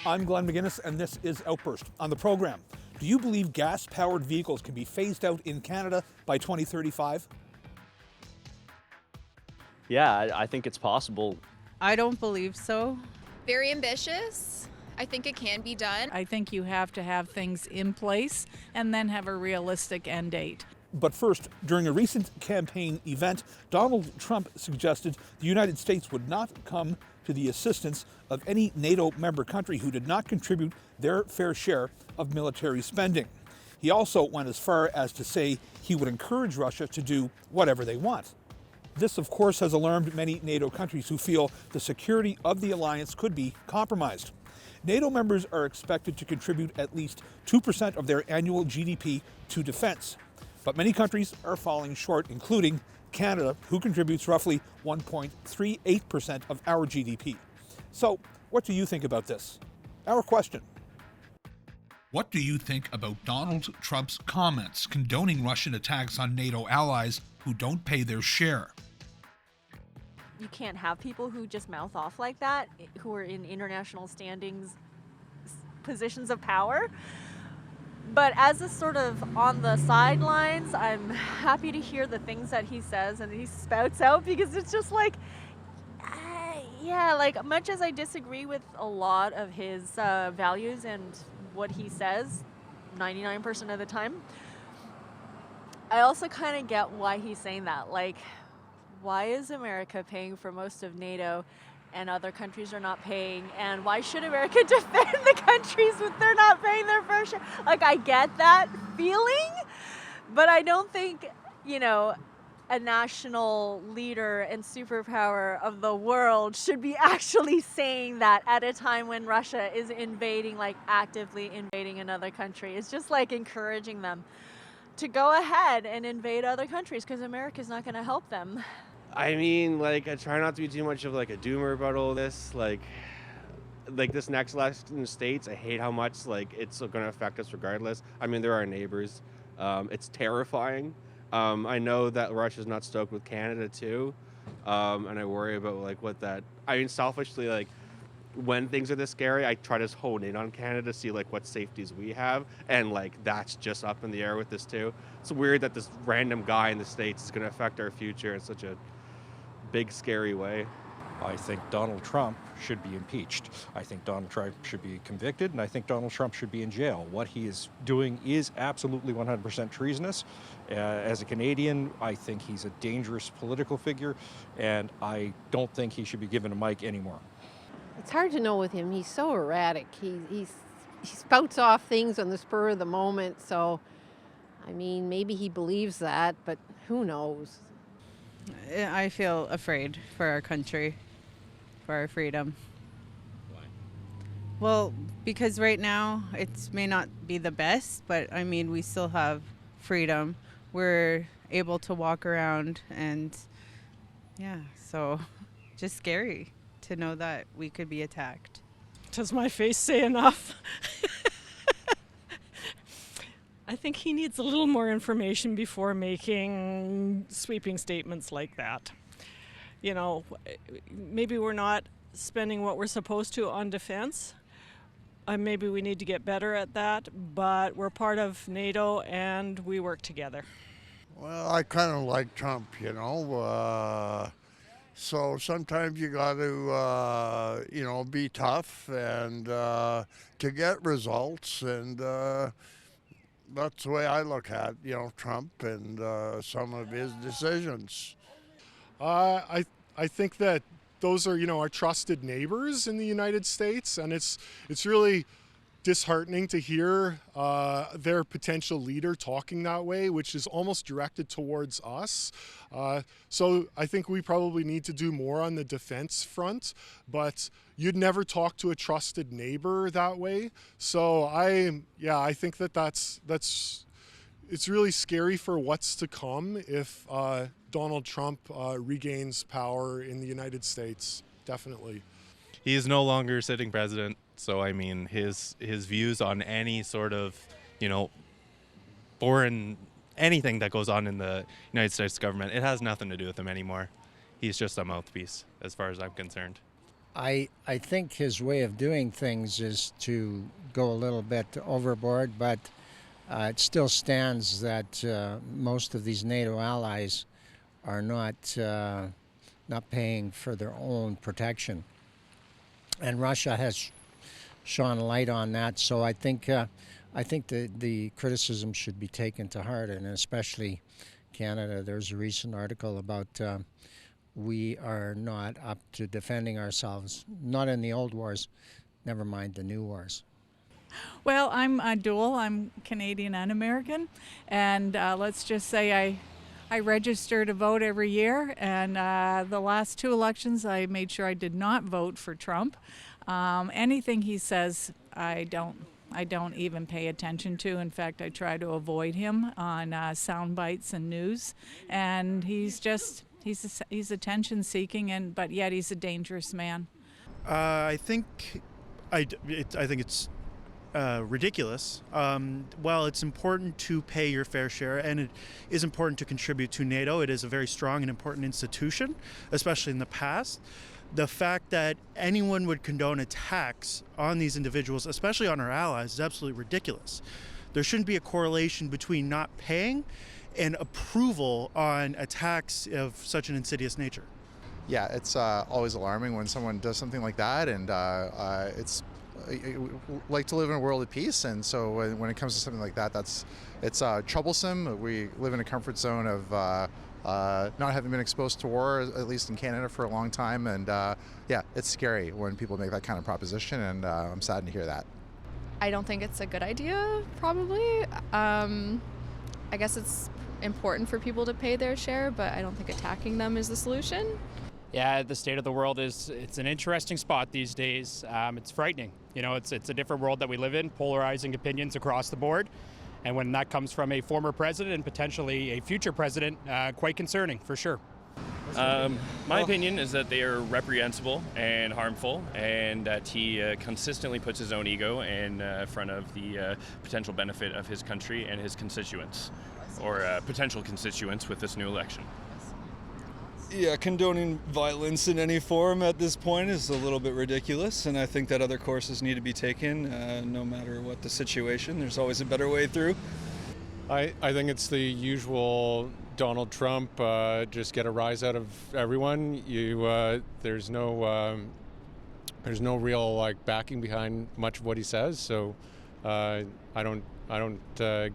I'm Glenn McGinnis, and this is Outburst. On the program, do you believe gas-powered vehicles can be phased out in Canada by 2035? Yeah, I think it's possible. I don't believe so. Very ambitious. I think it can be done. I think you have to have things in place and then have a realistic end date. But first, during a recent campaign event, Donald Trump suggested the United States would not come to the assistance of any NATO member country who did not contribute their fair share of military spending. He also went as far as to say he would encourage Russia to do whatever they want. This, of course, has alarmed many NATO countries who feel the security of the alliance could be compromised. NATO members are expected to contribute at least 2% of their annual GDP to defense. But many countries are falling short, including Canada, who contributes roughly 1.38% of our GDP. So, what do you think about this? Our question. What do you think about Donald Trump's comments condoning Russian attacks on NATO allies who don't pay their share? You can't have people who just mouth off like that, who are in international standings, positions of power. But as a sort of on the sidelines, I'm happy to hear the things that he says and he spouts out, because it's just like, like much as I disagree with a lot of his values and what he says 99% of the time, I also kind of get why he's saying that. Like, why is America paying for most of NATO and other countries are not paying? And why should America defend the countries if they're not paying their fair share? Like, I get that feeling, but I don't think, a national leader and superpower of the world should be actually saying that at a time when Russia is invading, like actively invading another country. It's just like encouraging them to go ahead and invade other countries because America's not going to help them. I mean, I try not to be too much of a doomer about all this. Like this next election in the States, I hate how much it's going to affect us regardless. I mean, they're our neighbors. It's terrifying. I know that Russia's not stoked with Canada too, and I worry about what that. I mean, selfishly, when things are this scary, I try to hone in on Canada, see what safeties we have, and that's just up in the air with this too. It's weird that this random guy in the States is going to affect our future in such a big, scary way. I think Donald Trump should be impeached. I think Donald Trump should be convicted, and I think Donald Trump should be in jail. What he is doing is absolutely 100% treasonous. As a Canadian, I think he's a dangerous political figure, and I don't think he should be given a mic anymore. It's hard to know with him. He's so erratic. He spouts off things on the spur of the moment, so, I mean, maybe he believes that, but who knows? I feel afraid for our country, for our freedom. Why? Well, because right now it may not be the best, but I mean, we still have freedom. We're able to walk around and so just scary to know that we could be attacked. Does my face say enough? I think he needs a little more information before making sweeping statements like that. Maybe we're not spending what we're supposed to on defense. Maybe we need to get better at that, but we're part of NATO and we work together. Well, I kind of like Trump, so sometimes you got to, be tough and to get results, and that's the way I look at, Trump and some of his decisions. I think that those are, our trusted neighbors in the United States, and it's really disheartening to hear their potential leader talking that way, which is almost directed towards us. So I think we probably need to do more on the defense front, but you'd never talk to a trusted neighbor that way. So I think that's it's really scary for what's to come if Donald Trump regains power in the United States. Definitely. He is no longer sitting president, so I mean his views on any sort of, foreign anything that goes on in the United States government, it has nothing to do with him anymore. He's just a mouthpiece as far as I'm concerned. I think his way of doing things is to go a little bit overboard, but it still stands that most of these NATO allies are not paying for their own protection, and Russia has shone a light on that. So I think the criticism should be taken to heart, and especially Canada. There's a recent article about we are not up to defending ourselves, not in the old wars, never mind the new wars. Well, I'm dual. I'm Canadian and American, and let's just say I register to vote every year, and the last 2 elections I made sure I did not vote for Trump. Anything he says, I don't even pay attention to. In fact, I try to avoid him on sound bites and news, and he's attention seeking, but yet he's a dangerous man. I think it's ridiculous. While it's important to pay your fair share, and it is important to contribute to NATO, it is a very strong and important institution, especially in the past. The fact that anyone would condone attacks on these individuals, especially on our allies, is absolutely ridiculous. There shouldn't be a correlation between not paying and approval on attacks of such an insidious nature. Yeah, it's always alarming when someone does something like that, and it's like to live in a world of peace, and so when it comes to something like that, it's troublesome. We live in a comfort zone of not having been exposed to war, at least in Canada, for a long time, and yeah, it's scary when people make that kind of proposition, and I'm saddened to hear that. I don't think it's a good idea, probably. I guess it's important for people to pay their share, but I don't think attacking them is the solution. Yeah, the state of the world it's an interesting spot these days. It's frightening. You know, it's a different world that we live in, polarizing opinions across the board. And when that comes from a former president and potentially a future president, quite concerning, for sure. My opinion is that they are reprehensible and harmful, and that he consistently puts his own ego in front of the potential benefit of his country and his constituents, or potential constituents with this new election. Yeah, condoning violence in any form at this point is a little bit ridiculous, and I think that other courses need to be taken no matter what the situation. There's always a better way through. I think it's the usual Donald Trump, just get a rise out of everyone. There's no real backing behind much of what he says, so I don't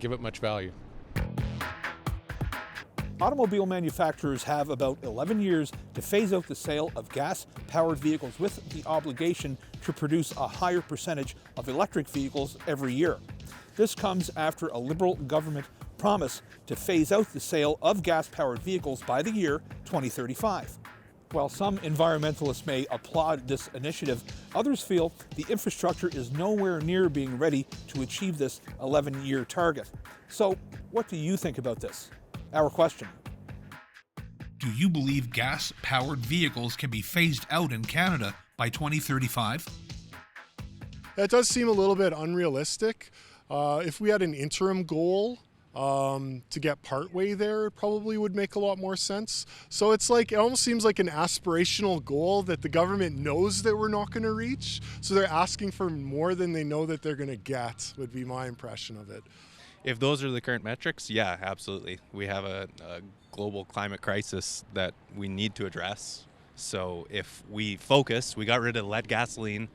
give it much value. Automobile manufacturers have about 11 years to phase out the sale of gas-powered vehicles, with the obligation to produce a higher percentage of electric vehicles every year. This comes after a Liberal government promise to phase out the sale of gas-powered vehicles by the year 2035. While some environmentalists may applaud this initiative, others feel the infrastructure is nowhere near being ready to achieve this 11-year target. So, what do you think about this? Our question: do you believe gas-powered vehicles can be phased out in Canada by 2035? That does seem a little bit unrealistic. If we had an interim goal to get partway there, it probably would make a lot more sense. So it almost seems like an aspirational goal that the government knows that we're not going to reach. So they're asking for more than they know that they're going to get, would be my impression of it. If those are the current metrics, yeah, absolutely. We have a global climate crisis that we need to address. So if we focus, we got rid of lead gasoline,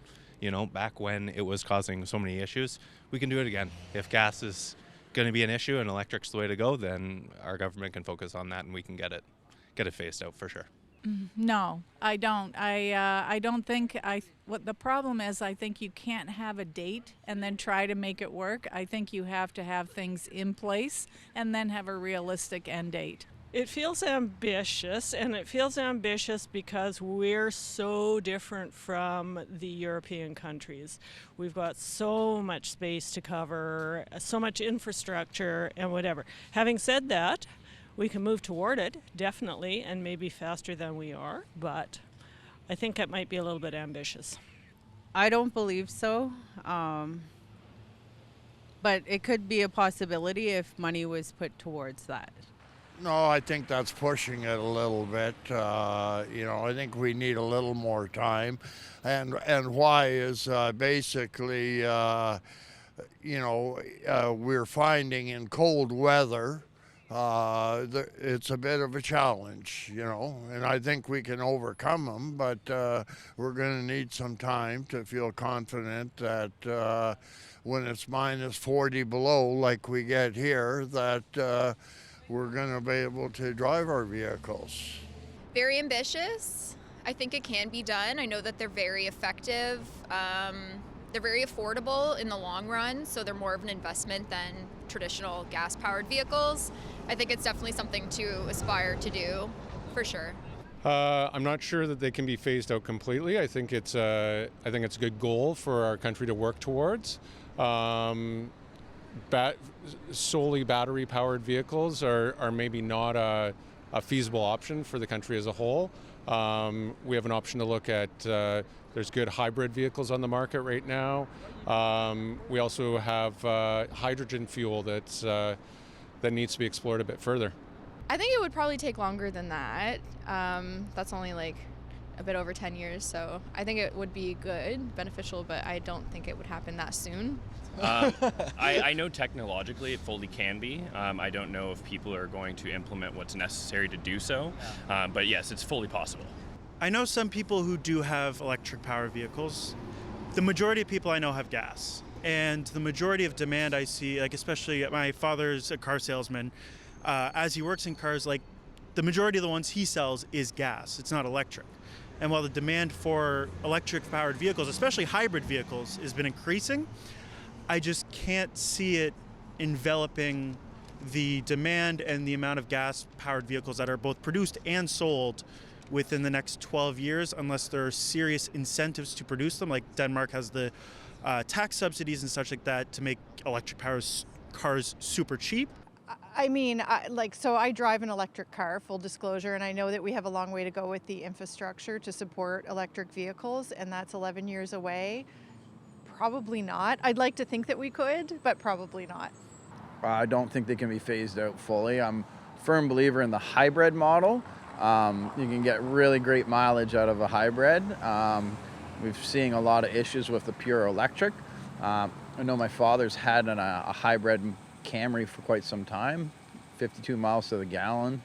back when it was causing so many issues, we can do it again. If gas is going to be an issue and electric's the way to go, then our government can focus on that and we can get it phased out for sure. No, I don't. I don't think what the problem is, I think you can't have a date and then try to make it work. I think you have to have things in place and then have a realistic end date. It feels ambitious, and it feels ambitious because we're so different from the European countries. We've got so much space to cover, so much infrastructure and whatever. Having said that, we can move toward it, definitely, and maybe faster than we are, but I think it might be a little bit ambitious. I don't believe so, but it could be a possibility if money was put towards that. No, I think that's pushing it a little bit. I think we need a little more time. And why is basically, we're finding in cold weather, it's a bit of a challenge, and I think we can overcome them, but we're going to need some time to feel confident that when it's minus 40 below, like we get here, that we're going to be able to drive our vehicles. Very ambitious. I think it can be done. I know that they're very effective. They're very affordable in the long run, so they're more of an investment than traditional gas-powered vehicles. I think it's definitely something to aspire to do, for sure. I'm not sure that they can be phased out completely. I think it's a good goal for our country to work towards. Solely battery-powered vehicles are maybe not a feasible option for the country as a whole. We have an option to look at. There's good hybrid vehicles on the market right now. We also have hydrogen fuel that needs to be explored a bit further. I think it would probably take longer than that. That's only like a bit over 10 years, so I think it would be good, beneficial, but I don't think it would happen that soon. I know technologically it fully can be. I don't know if people are going to implement what's necessary to do so, but yes, it's fully possible. I know some people who do have electric power vehicles. The majority of people I know have gas. And the majority of demand I see, like especially my father's a car salesman, as he works in cars, like the majority of the ones he sells is gas. It's not electric. And while the demand for electric powered vehicles, especially hybrid vehicles, has been increasing, I just can't see it enveloping the demand and the amount of gas-powered vehicles that are both produced and sold within the next 12 years unless there are serious incentives to produce them, like Denmark has the tax subsidies and such like that to make electric cars super cheap. I mean, I drive an electric car, full disclosure, and I know that we have a long way to go with the infrastructure to support electric vehicles, and that's 11 years away. Probably not. I'd like to think that we could, but probably not. I don't think they can be phased out fully. I'm a firm believer in the hybrid model. You can get really great mileage out of a hybrid. We've seen a lot of issues with the pure electric. I know my father's had a hybrid Camry for quite some time, 52 miles to the gallon,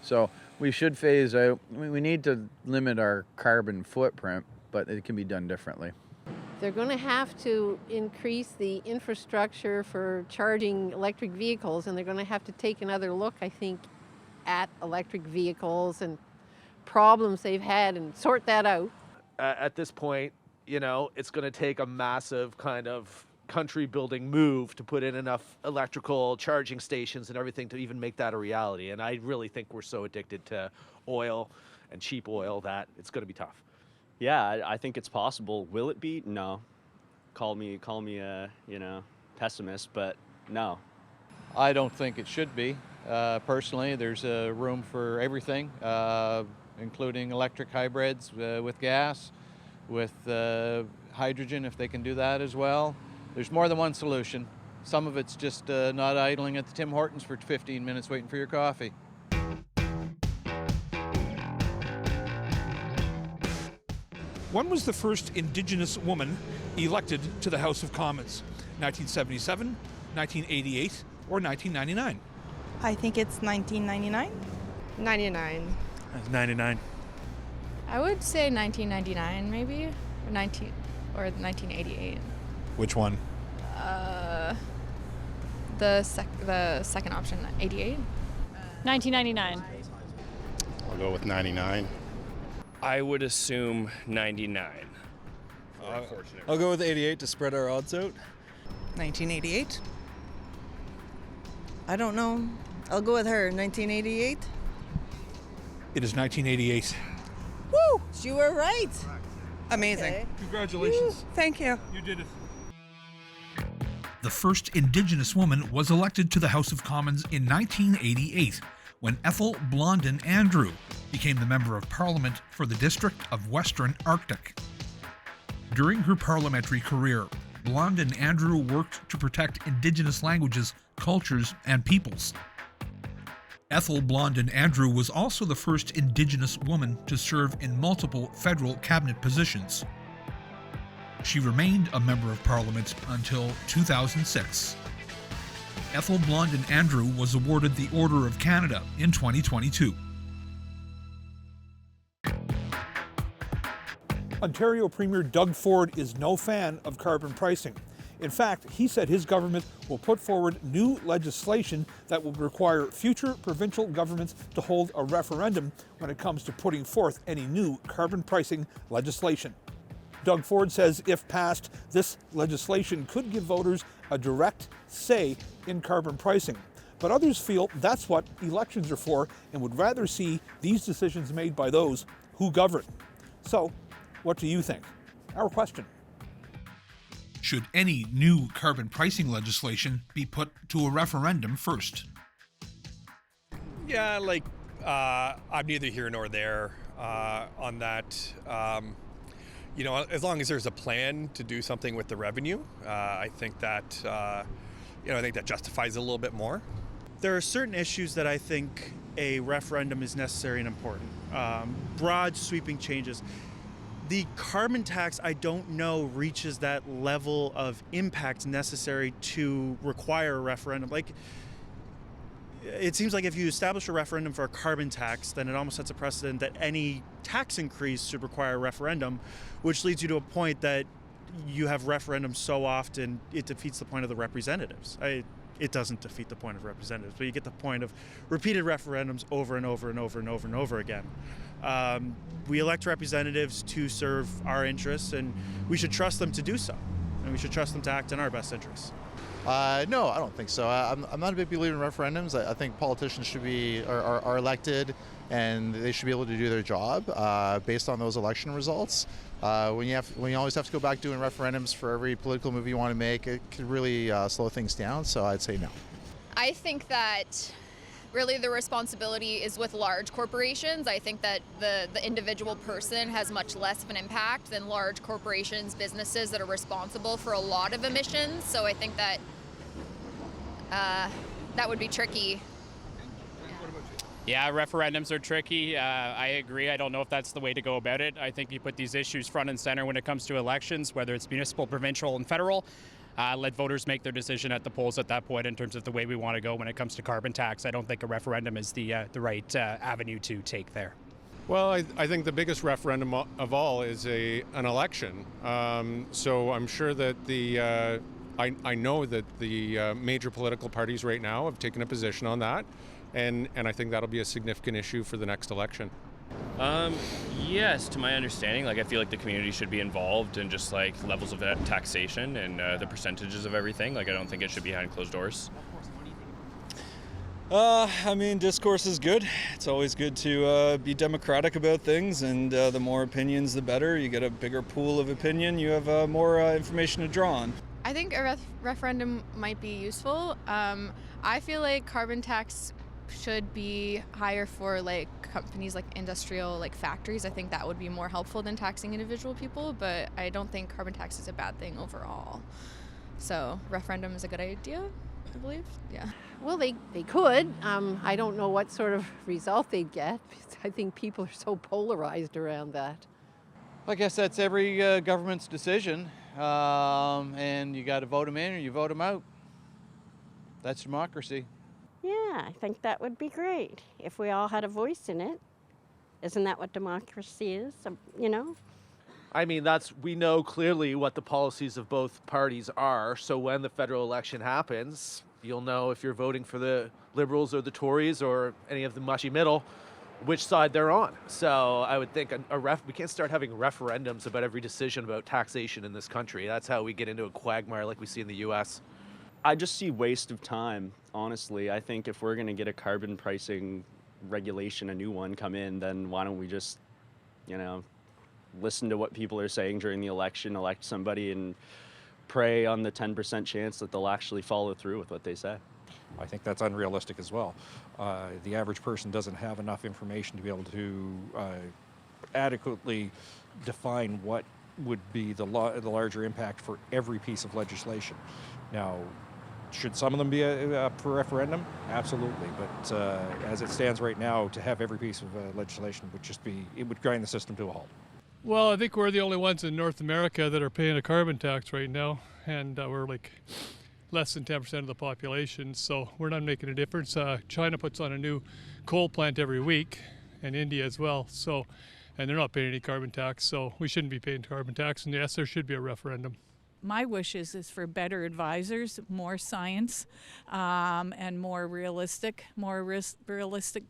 So we should phase out. We need to limit our carbon footprint, but it can be done differently. They're going to have to increase the infrastructure for charging electric vehicles, and they're going to have to take another look, I think, at electric vehicles and problems they've had and sort that out. At this point, it's going to take a massive kind of country building move to put in enough electrical charging stations and everything to even make that a reality. And I really think we're so addicted to oil and cheap oil that it's going to be tough. Yeah, I think it's possible. Will it be? No. Call me a pessimist, but no. I don't think it should be. Personally, there's room for everything, including electric hybrids with gas, with hydrogen if they can do that as well. There's more than one solution. Some of it's just not idling at the Tim Hortons for 15 minutes waiting for your coffee. When was the first Indigenous woman elected to the House of Commons? 1977, 1988, or 1999? I think it's 1999. 99. 99. I would say 1999 maybe, or 1988. Which one? The second option, 88. 1999. I'll go with 99. I would assume 99. I'll go with 88 to spread our odds out. 1988. I don't know. I'll go with her. 1988. It is 1988. Woo! You were right. Amazing. Okay. Congratulations. Woo. Thank you. You did it. The first Indigenous woman was elected to the House of Commons in 1988 when Ethel Blondin Andrew became the Member of Parliament for the District of Western Arctic. During her parliamentary career, Blondin Andrew worked to protect Indigenous languages, cultures, and peoples. Ethel Blondin Andrew was also the first Indigenous woman to serve in multiple federal cabinet positions. She remained a member of Parliament until 2006. Ethel Blondin Andrew was awarded the Order of Canada in 2022. Ontario Premier Doug Ford is no fan of carbon pricing. In fact, he said his government will put forward new legislation that will require future provincial governments to hold a referendum when it comes to putting forth any new carbon pricing legislation. Doug Ford says if passed, this legislation could give voters a direct say in carbon pricing. But others feel that's what elections are for and would rather see these decisions made by those who govern. So, what do you think? Our question. Should any new carbon pricing legislation be put to a referendum first? Yeah, I'm neither here nor there on that. As long as there's a plan to do something with the revenue, I think that justifies it a little bit more. There are certain issues that I think a referendum is necessary and important. Broad, sweeping changes. The carbon tax, I don't know, reaches that level of impact necessary to require a referendum. It seems like if you establish a referendum for a carbon tax, then it almost sets a precedent that any tax increase should require a referendum, which leads you to a point that you have referendums so often it defeats the point of the representatives. It doesn't defeat the point of representatives, but you get the point of repeated referendums over and over and over and over and over again. We elect representatives to serve our interests, and we should trust them to do so, and we should trust them to act in our best interests. No, I don't think so. I'm not a big believer in referendums. I think politicians should be are elected, and they should be able to do their job based on those election results. When you always have to go back doing referendums for every political move you want to make, it could really slow things down. So I'd say no. I think that really the responsibility is with large corporations. I think that the individual person has much less of an impact than large corporations, businesses that are responsible for a lot of emissions. So I think that that would be tricky. Yeah, referendums are tricky. I agree. I don't know if that's the way to go about it. I think you put these issues front and center when it comes to elections, whether it's municipal, provincial, and federal. Let voters make their decision at the polls at that point in terms of the way we want to go when it comes to carbon tax. I don't think a referendum is the right avenue to take there. Well, I think the biggest referendum of all is an election. So I'm sure that I know that the major political parties right now have taken a position on that. And I think that'll be a significant issue for the next election. Yes, to my understanding, I feel like the community should be involved in just levels of taxation and the percentages of everything. I don't think it should be behind closed doors. Discourse is good. It's always good to be democratic about things, and the more opinions, the better. You get a bigger pool of opinion, you have more information to draw on. I think a referendum might be useful. I feel like carbon tax should be higher for companies like industrial factories. I think that would be more helpful than taxing individual people, but I don't think carbon tax is a bad thing overall. So referendum is a good idea, I believe. Yeah. Well, they could. I don't know what sort of result they'd get. I think people are so polarized around that. I guess that's every government's decision, and you got to vote them in or you vote them out. That's democracy. Yeah, I think that would be great if we all had a voice in it. Isn't that what democracy is, We know clearly what the policies of both parties are, so when the federal election happens, you'll know if you're voting for the Liberals or the Tories or any of the mushy middle, which side they're on. So I would think we can't start having referendums about every decision about taxation in this country. That's how we get into a quagmire like we see in the U.S. I just see waste of time, honestly. I think if we're going to get a carbon pricing regulation, a new one come in, then why don't we just, listen to what people are saying during the election, elect somebody, and pray on the 10% chance that they'll actually follow through with what they say. I think that's unrealistic as well. The average person doesn't have enough information to be able to adequately define what would be the larger impact for every piece of legislation. Now, Should some of them be up for referendum? Absolutely. But as it stands right now, to have every piece of legislation would just be, it would grind the system to a halt. Well, I think we're the only ones in North America that are paying a carbon tax right now, and we're like less than 10% of the population, so we're not making a difference. China puts on a new coal plant every week, and India as well, so, and they're not paying any carbon tax, so we shouldn't be paying carbon tax, and yes, there should be a referendum. My wishes is for better advisors, more science, and more realistic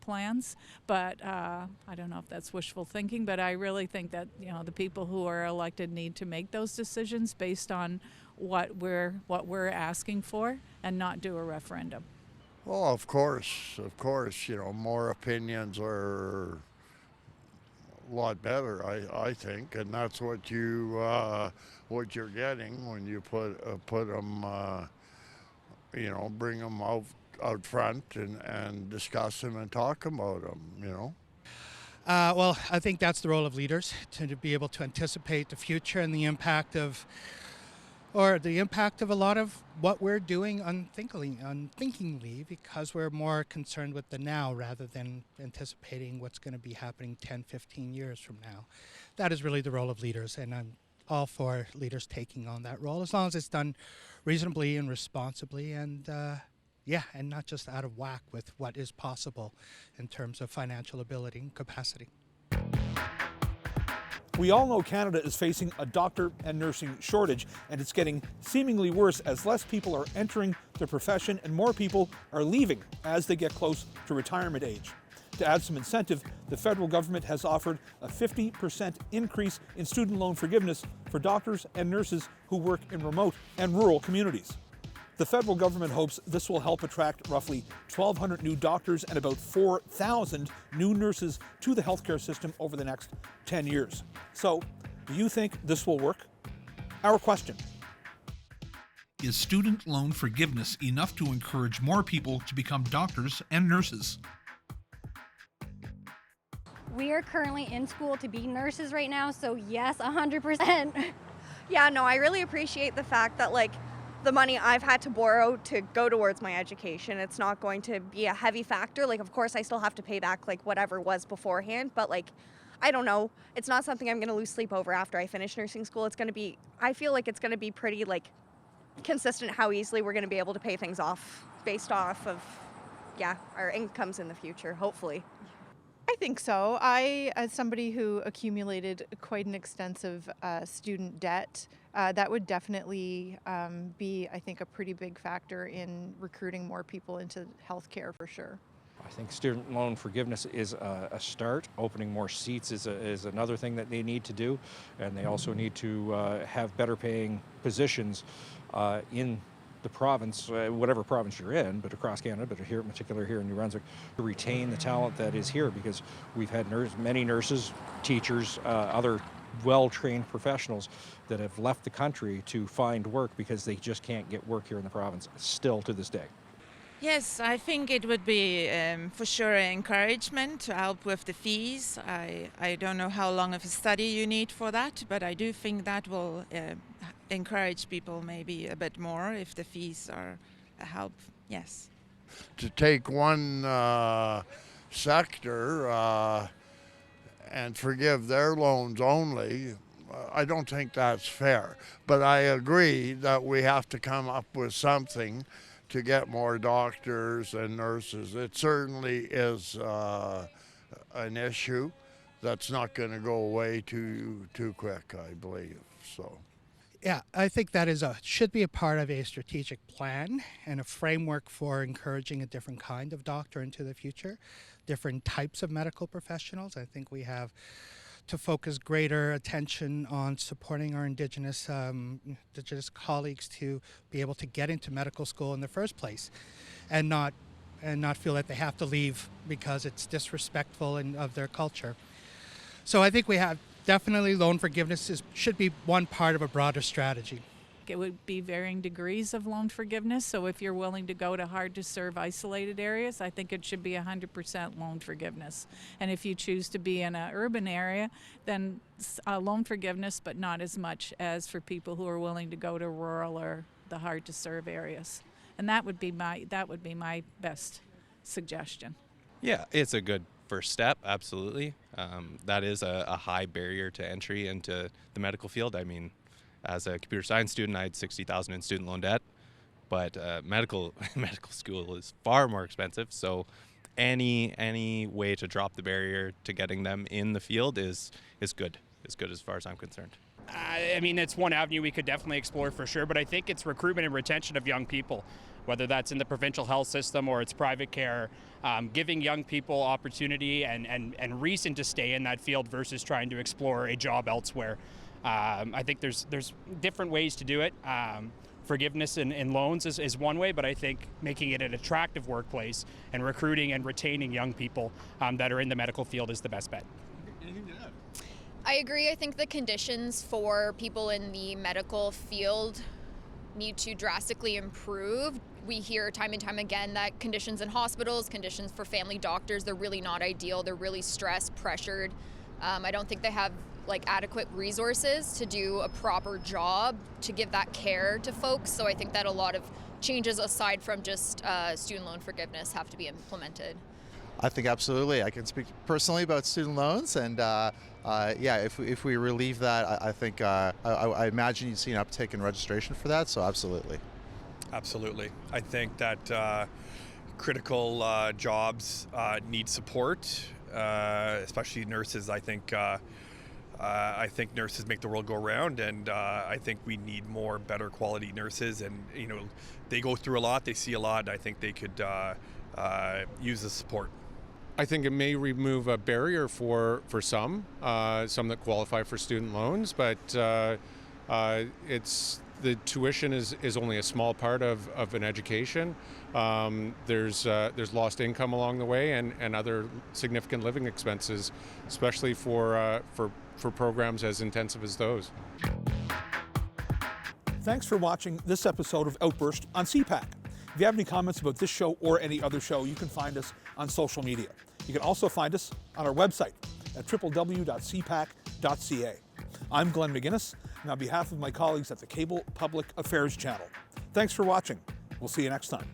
plans. But I don't know if that's wishful thinking, but I really think that the people who are elected need to make those decisions based on what we're asking for, and not do a referendum. Well, of course, more opinions are a lot better, I think, and that's what what you're getting when you put them, bring them out front and discuss them and talk about them, Well, I think that's the role of leaders, to be able to anticipate the future and the impact of a lot of what we're doing unthinkingly, because we're more concerned with the now rather than anticipating what's going to be happening 10, 15 years from now. That is really the role of leaders, and I'm all for leaders taking on that role, as long as it's done reasonably and responsibly, and and not just out of whack with what is possible in terms of financial ability and capacity. We all know Canada is facing a doctor and nursing shortage, and it's getting seemingly worse as less people are entering the profession and more people are leaving as they get close to retirement age. To add some incentive, the federal government has offered a 50% increase in student loan forgiveness for doctors and nurses who work in remote and rural communities. The federal government hopes this will help attract roughly 1,200 new doctors and about 4,000 new nurses to the healthcare system over the next 10 years. So, do you think this will work? Our question: is student loan forgiveness enough to encourage more people to become doctors and nurses? We are currently in school to be nurses right now, so yes, 100%. Yeah, no, I really appreciate the fact that the money I've had to borrow to go towards my education, it's not going to be a heavy factor. Of course, I still have to pay back whatever was beforehand, but I don't know. It's not something I'm going to lose sleep over after I finish nursing school. I feel like it's going to be pretty consistent how easily we're going to be able to pay things off based off of, our incomes in the future, hopefully. I think so. I, as somebody who accumulated quite an extensive student debt, that would definitely be, I think, a pretty big factor in recruiting more people into healthcare for sure. I think student loan forgiveness is a start. Opening more seats is another thing that they need to do, and they also need to have better paying positions in the province, whatever province you're in, but across Canada, but here in particular here in New Brunswick, to retain the talent that is here, because we've had many nurses, teachers, other well-trained professionals that have left the country to find work because they just can't get work here in the province, still to this day. Yes, I think it would be for sure an encouragement to help with the fees. I don't know how long of a study you need for that, but I do think that will encourage people maybe a bit more if the fees are a help, yes. To take one sector and forgive their loans only, I don't think that's fair. But I agree that we have to come up with something to get more doctors and nurses. It certainly is an issue that's not going to go away too quick, I believe. So. Yeah, I think that should be a part of a strategic plan and a framework for encouraging a different kind of doctor into the future, different types of medical professionals. I think we have to focus greater attention on supporting our Indigenous colleagues to be able to get into medical school in the first place, and not feel that they have to leave because it's disrespectful of their culture. So I think we have definitely loan forgiveness should be one part of a broader strategy. It would be varying degrees of loan forgiveness. So if you're willing to go to hard to serve isolated areas, I think it should be 100% loan forgiveness. And if you choose to be in an urban area, then loan forgiveness, but not as much as for people who are willing to go to rural or the hard to serve areas. And that would be my best suggestion. Yeah, it's a good first step, absolutely. That is a high barrier to entry into the medical field. I mean, as a computer science student, I had $60,000 in student loan debt, but medical school is far more expensive. So any way to drop the barrier to getting them in the field is good. Is good as far as I'm concerned. I mean, it's one avenue we could definitely explore for sure, but I think it's recruitment and retention of young people, whether that's in the provincial health system or it's private care, giving young people opportunity and reason to stay in that field versus trying to explore a job elsewhere. I think there's different ways to do it. Forgiveness in loans is one way, but I think making it an attractive workplace and recruiting and retaining young people that are in the medical field is the best bet. I agree. I think the conditions for people in the medical field need to drastically improve. We hear time and time again that conditions in hospitals, conditions for family doctors, they're really not ideal. They're really stressed, pressured. I don't think they have adequate resources to do a proper job to give that care to folks. So I think that a lot of changes aside from just student loan forgiveness have to be implemented. I think absolutely. I can speak personally about student loans, and yeah, if we relieve that, I think I imagine you'd see an uptick in registration for that. So absolutely. Absolutely. I think that critical jobs need support, especially nurses. I think nurses make the world go round, and I think we need more better quality nurses. And they go through a lot, they see a lot. I think they could use the support. I think it may remove a barrier for some that qualify for student loans, but the tuition is only a small part of an education. There's lost income along the way and other significant living expenses, especially for programs as intensive as those. Thanks for watching this episode of Outburst on CPAC. If you have any comments about this show or any other show, you can find us on social media. You can also find us on our website at www.cpac.ca. I'm Glenn McGuinness, and on behalf of my colleagues at the Cable Public Affairs Channel, thanks for watching. We'll see you next time.